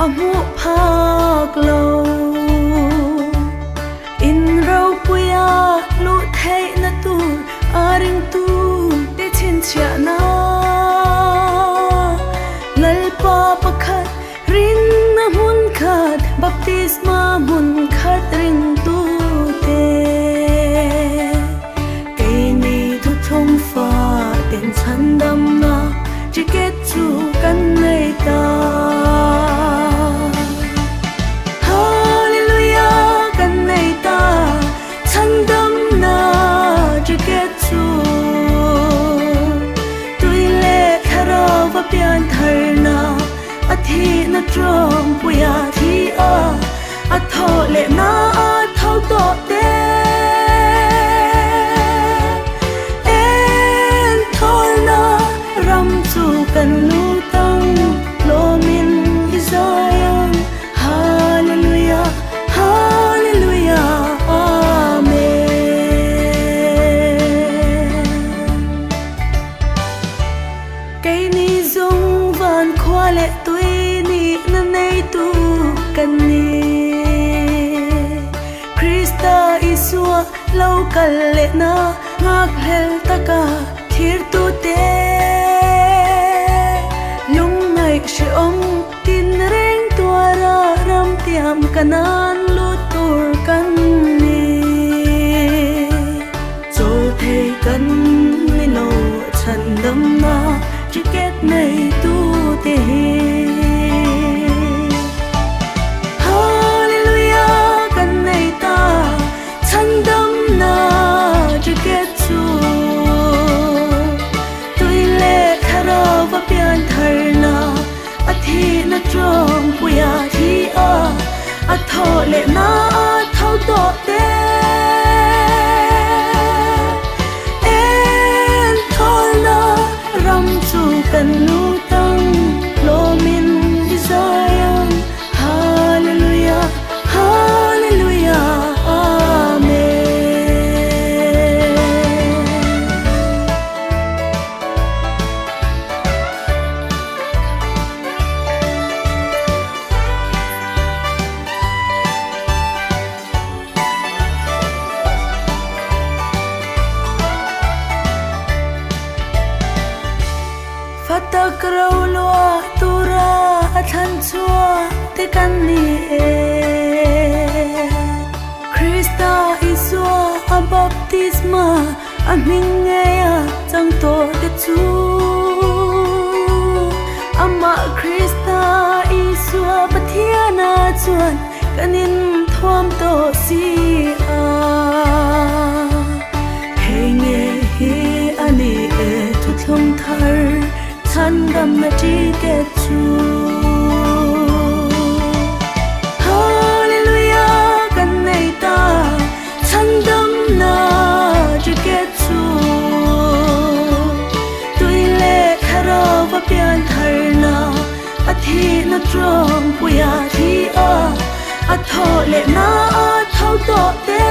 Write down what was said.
amu phak lo in rau puya lu thei na tu aring tu te chin chia na lal pa pakhat rin na mun khat baptisma mun khat ring tu te kai ni thu thong fa ten chan dam na chỉ kết chu kan nei ta hallelujah kan nei ta chan dam na chỉ kết chu tui le khara va pian thar na athi na trong puya thi a tho le na a thau to te kan lu tang lo min Zion hallelujah hallelujah amen cây ni dung van khoa lệ tuy ni na nay tu kan ni Krista Isua lâu kan lệ na ngak hel taka thir tu te she om tin reng tua ra ram tiam kanan lu tur kan ni cho thei kan ni lo chan dam na chỉ kết này tu te hallelujah kan nei ta chan dam na chỉ kết chu tui le khara va pian thar na athi na trong puya thi a tho le na a thau to te en thol na ram chu kan lu tang lo min Zion hallelujah hallelujah amen fatak rau lua tura athan chua te kan ni Krista Isua a baptisma a mingeya chang to te chu ama Krista Isua pathiana chuan kanin thom to si a henge hi ani e thu thong thar chan dam na chỉ kết chu hallelujah kan nei ta chan dam na chỉ kết chu tui le khara va pian thar na athi na trong puya thi a tho le na a thau to te